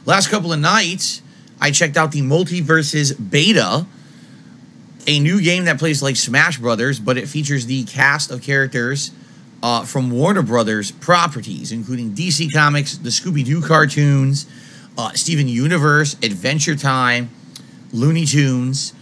last couple of nights, I checked out the Multiverses beta, a new game that plays like Smash Brothers, but it features the cast of characters from Warner Brothers properties, including DC Comics, the Scooby-Doo cartoons, Steven Universe, Adventure Time, Looney Tunes,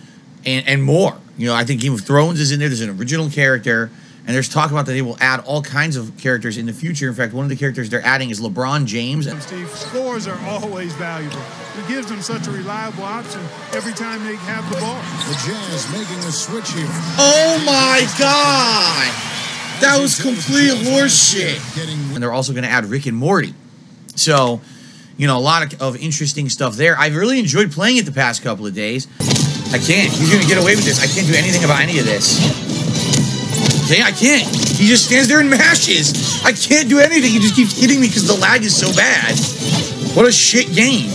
and more. You know, I think Game of Thrones is in there. There's an original character, and there's talk about that they will add all kinds of characters in the future. In fact, one of the characters they're adding is LeBron James. Steve, scores are always valuable. It gives them such a reliable option every time they have the ball. The Jazz making a switch here. Oh my God! That was complete horseshit. And they're also going to add Rick and Morty. So, you know, a lot of interesting stuff there. I've really enjoyed playing it the past couple of days. I can't. He's going to get away with this. I can't do anything about any of this. Okay, I can't. He just stands there and mashes. I can't do anything. He just keeps hitting me because the lag is so bad. What a shit game.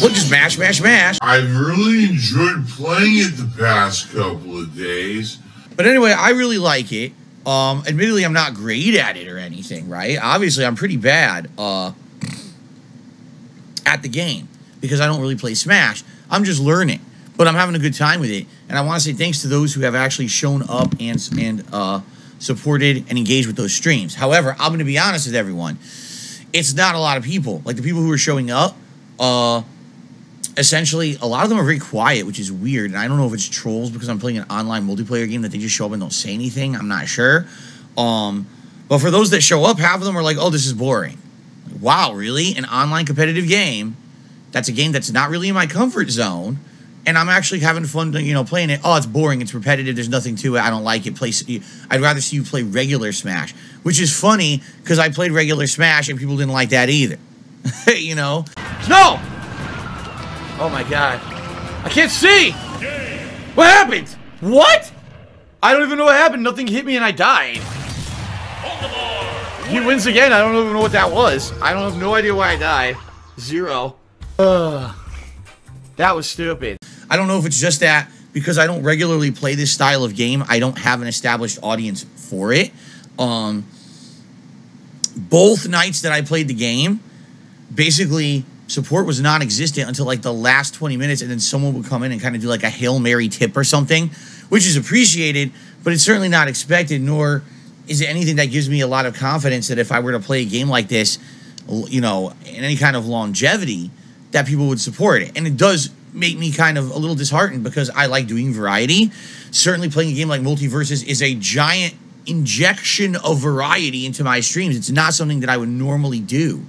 Look, just mash, mash, mash. I've really enjoyed playing it the past couple of days. But anyway, I really like it. Admittedly, I'm not great at it or anything, right? Obviously, I'm pretty bad at the game because I don't really play Smash. I'm just learning, but I'm having a good time with it. And I want to say thanks to those who have actually shown up and supported and engaged with those streams. However, I'm going to be honest with everyone. It's not a lot of people. Like, the people who are showing up, essentially, a lot of them are very quiet, which is weird. And I don't know if it's trolls because I'm playing an online multiplayer game that they just show up and don't say anything. I'm not sure. But for those that show up, half of them are like, oh, this is boring. Like, wow, really? An online competitive game? That's a game that's not really in my comfort zone. And I'm actually having fun, you know, playing it. Oh, it's boring. It's repetitive. There's nothing to it. I don't like it. I'd rather see you play regular Smash, which is funny because I played regular Smash and people didn't like that either. You know? No! Oh my God. I can't see! What happened? What? I don't even know what happened. Nothing hit me and I died. He wins again. I don't even know what that was. I don't have no idea why I died. 0. That was stupid. I don't know if it's just that because I don't regularly play this style of game, I don't have an established audience for it. Both nights that I played the game, basically support was non-existent until like the last 20 minutes, and then someone would come in and kind of do like a Hail Mary tip or something, which is appreciated, but it's certainly not expected, nor is it anything that gives me a lot of confidence that if I were to play a game like this, you know, in any kind of longevity, that people would support it. And it does make me kind of a little disheartened because I like doing variety. Certainly playing a game like Multiverses is a giant injection of variety into my streams. It's not something that I would normally do.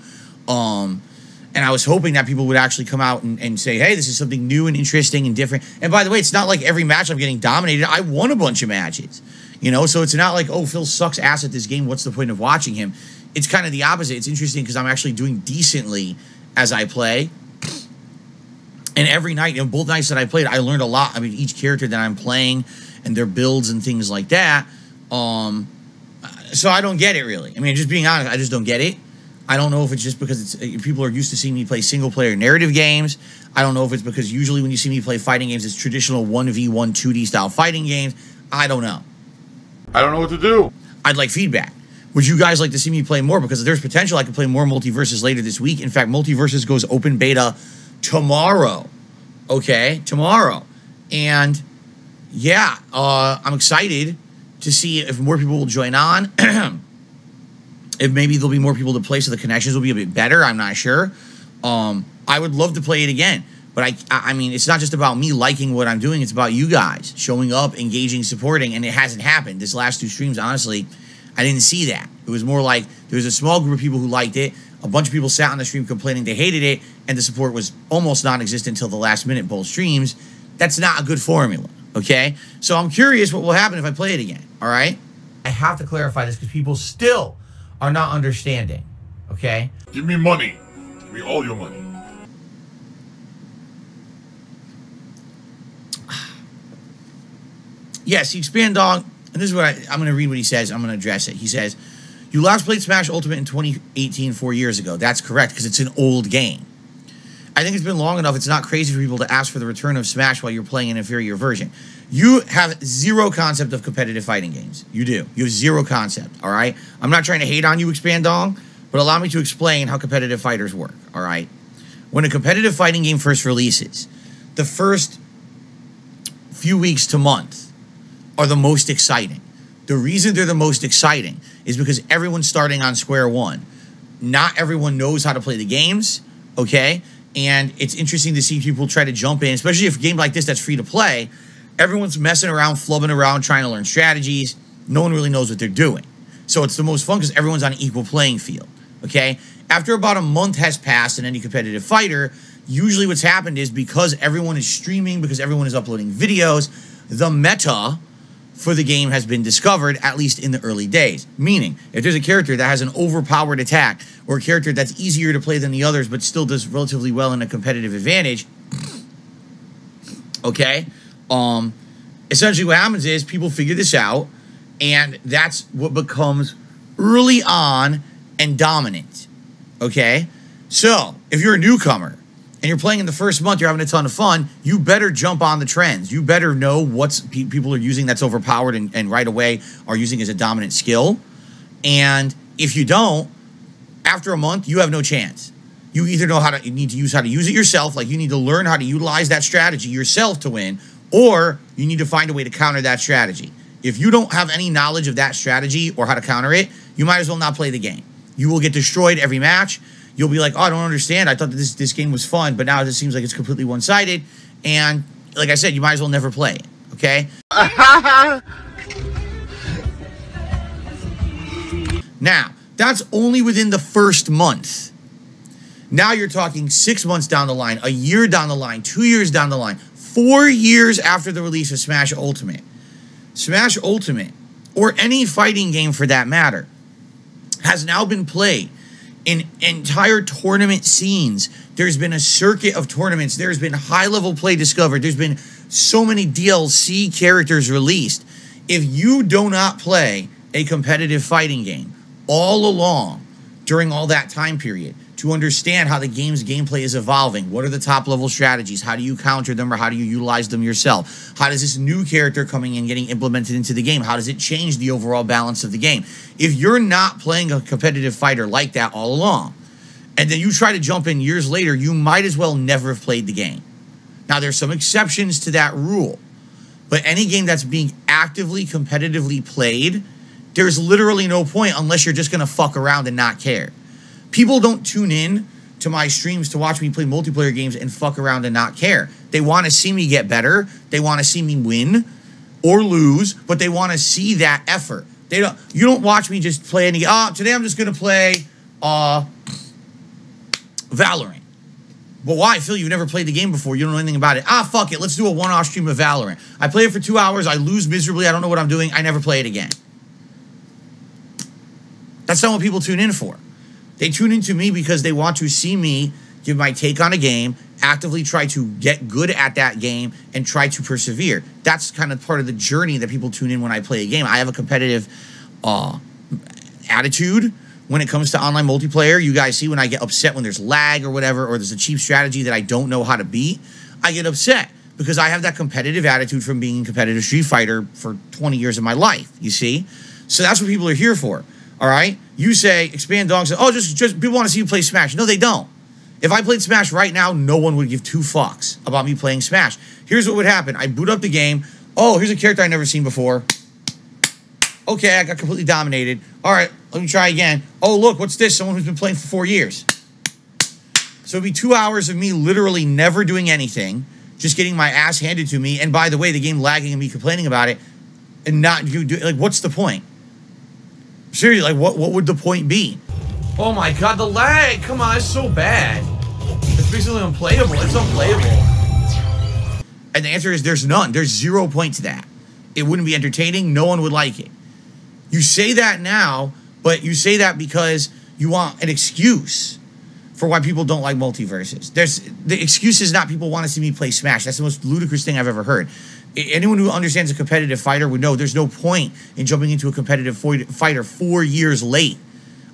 And I was hoping that people would actually come out and say, hey, this is something new and interesting and different. And by the way, it's not like every match I'm getting dominated. I won a bunch of matches, you know? So it's not like, oh, Phil sucks ass at this game. What's the point of watching him? It's kind of the opposite. It's interesting because I'm actually doing decently as I play. And every night, you know, both nights that I played, I learned a lot. I mean, each character that I'm playing and their builds and things like that. So I don't get it, really. I mean, just being honest, I just don't get it. I don't know if it's just because people are used to seeing me play single-player narrative games. I don't know if it's because usually when you see me play fighting games, it's traditional 1v1 2D style fighting games. I don't know. I don't know what to do. I'd like feedback. Would you guys like to see me play more? Because there's potential I could play more Multiverses later this week. In fact, Multiverses goes open beta tomorrow. Okay? Tomorrow. And, yeah, I'm excited to see if more people will join on. If maybe there'll be more people to play so the connections will be a bit better. I'm not sure. I would love to play it again. But, I mean, it's not just about me liking what I'm doing. It's about you guys showing up, engaging, supporting. And it hasn't happened. This last 2 streams, honestly, I didn't see that. It was more like there was a small group of people who liked it. A bunch of people sat on the stream complaining they hated it. And the support was almost non-existent until the last minute both streams. That's not a good formula. Okay? So I'm curious what will happen if I play it again. All right? I have to clarify this because people still are not understanding. Okay? Give me money. Give me all your money. Yes, the Expand Dog, and this is what I'm going to read what he says. I'm going to address it. He says, you last played Smash Ultimate in 2018, 4 years ago. That's correct, because it's an old game. I think it's been long enough. It's not crazy for people to ask for the return of Smash while you're playing an inferior version. You have zero concept of competitive fighting games. You do. You have zero concept, all right? I'm not trying to hate on you, Expand Dog, but allow me to explain how competitive fighters work, all right? When a competitive fighting game first releases, the first few weeks to month are the most exciting. The reason they're the most exciting is because everyone's starting on square one. Not everyone knows how to play the games, okay? And it's interesting to see people try to jump in, especially if a game like this that's free to play, everyone's messing around, flubbing around, trying to learn strategies. No one really knows what they're doing. So it's the most fun because everyone's on an equal playing field, okay? After about a month has passed in any competitive fighter, usually what's happened is because everyone is streaming, because everyone is uploading videos, the meta for the game has been discovered, at least in the early days. Meaning, if there's a character that has an overpowered attack, or a character that's easier to play than the others, but still does relatively well in a competitive advantage, okay, essentially what happens is people figure this out, and that's what becomes early on and dominant, okay? So, if you're a newcomer, and you're playing in the first month, you're having a ton of fun, you better jump on the trends. You better know what people are using that's overpowered and right away are using as a dominant skill. And if you don't, after a month, you have no chance. You either know you need to use how to use it yourself, like you need to learn how to utilize that strategy yourself to win, or you need to find a way to counter that strategy. If you don't have any knowledge of that strategy or how to counter it, you might as well not play the game. You will get destroyed every match. You'll be like, oh, I don't understand. I thought that this game was fun, but now it seems like it's completely one-sided. And like I said, you might as well never play it, okay? Now, that's only within the first month. Now you're talking 6 months down the line, a year down the line, 2 years down the line, 4 years after the release of Smash Ultimate. Smash Ultimate, or any fighting game for that matter, has now been played in entire tournament scenes. There's been a circuit of tournaments. There's been high-level play discovered. There's been so many DLC characters released. If you do not play a competitive fighting game all along during all that time period to understand how the game's gameplay is evolving, what are the top-level strategies, how do you counter them or how do you utilize them yourself, how does this new character coming in getting implemented into the game, how does it change the overall balance of the game? If you're not playing a competitive fighter like that all along, and then you try to jump in years later, you might as well never have played the game. Now, there's some exceptions to that rule, but any game that's being actively, competitively played, there's literally no point unless you're just going to fuck around and not care. People don't tune in to my streams to watch me play multiplayer games and fuck around and not care. They want to see me get better. They want to see me win or lose, but they want to see that effort. You don't watch me just play any, today I'm just going to play Valorant. But why? Phil, you've never played the game before. You don't know anything about it. Fuck it. Let's do a one-off stream of Valorant. I play it for 2 hours. I lose miserably. I don't know what I'm doing. I never play it again. That's not what people tune in for. They tune into me because they want to see me give my take on a game, actively try to get good at that game, and try to persevere. That's kind of part of the journey that people tune in when I play a game. I have a competitive attitude when it comes to online multiplayer. You guys see when I get upset when there's lag or whatever, or there's a cheap strategy that I don't know how to beat, I get upset because I have that competitive attitude from being a competitive Street Fighter for 20 years of my life, you see? So that's what people are here for. All right, you say expand dogs. Oh, just people want to see you play Smash. No, they don't. If I played Smash right now, no one would give two fucks about me playing Smash. Here's what would happen: I boot up the game. Oh, here's a character I never seen before. Okay, I got completely dominated. All right, let me try again. Oh, look, what's this? Someone who's been playing for 4 years. So it'd be 2 hours of me literally never doing anything, just getting my ass handed to me. And by the way, the game lagging and me complaining about it, and not do like, what's the point? Seriously, like, what would the point be? Oh my god, the lag! Come on, it's so bad. It's basically unplayable. It's unplayable. And the answer is there's none. There's 0 point to that. It wouldn't be entertaining. No one would like it. You say that now, but you say that because you want an excuse for why people don't like Multiverses. The excuse is not people want to see me play Smash. That's the most ludicrous thing I've ever heard. Anyone who understands a competitive fighter would know there's no point in jumping into a competitive fighter 4 years late,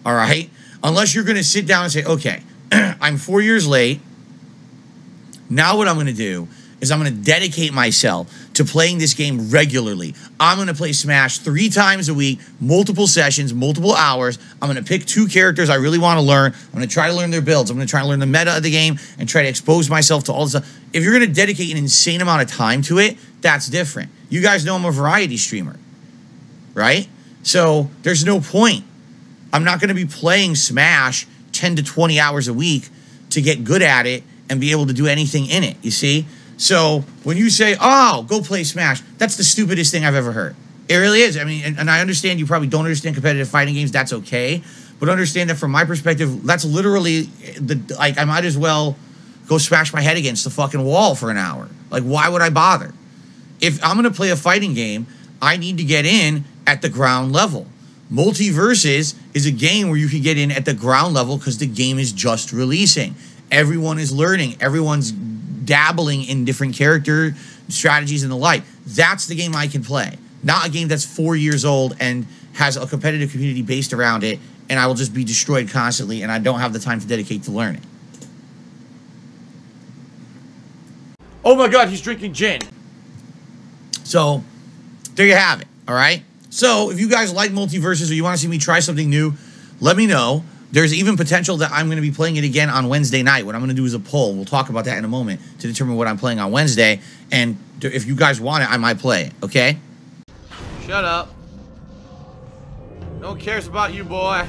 all right? Unless you're going to sit down and say, okay, I'm 4 years late. Now what I'm going to do is I'm going to dedicate myself to playing this game regularly. I'm going to play Smash 3 times a week, multiple sessions, multiple hours. I'm going to pick 2 characters I really want to learn. I'm going to try to learn their builds. I'm going to try to learn the meta of the game and try to expose myself to all this stuff. If you're going to dedicate an insane amount of time to it, that's different. You guys know I'm a variety streamer, right? So there's no point. I'm not going to be playing Smash 10 to 20 hours a week to get good at it and be able to do anything in it, you see? So when you say, oh, go play Smash, that's the stupidest thing I've ever heard. It really is. I mean, and I understand you probably don't understand competitive fighting games. That's okay. But understand that from my perspective, that's literally, I might as well go smash my head against the fucking wall for an hour. Like, why would I bother? If I'm going to play a fighting game, I need to get in at the ground level. Multiverses is a game where you can get in at the ground level because the game is just releasing. Everyone is learning. Everyone's dabbling in different character strategies and the like. That's the game I can play. Not a game that's 4 years old and has a competitive community based around it, and I will just be destroyed constantly, and I don't have the time to dedicate to learning. Oh my God, he's drinking gin. So, there you have it, all right? So, if you guys like Multiverses or you want to see me try something new, let me know. There's even potential that I'm going to be playing it again on Wednesday night. What I'm going to do is a poll. We'll talk about that in a moment to determine what I'm playing on Wednesday. And if you guys want it, I might play it, okay? Shut up. No one cares about you, boy.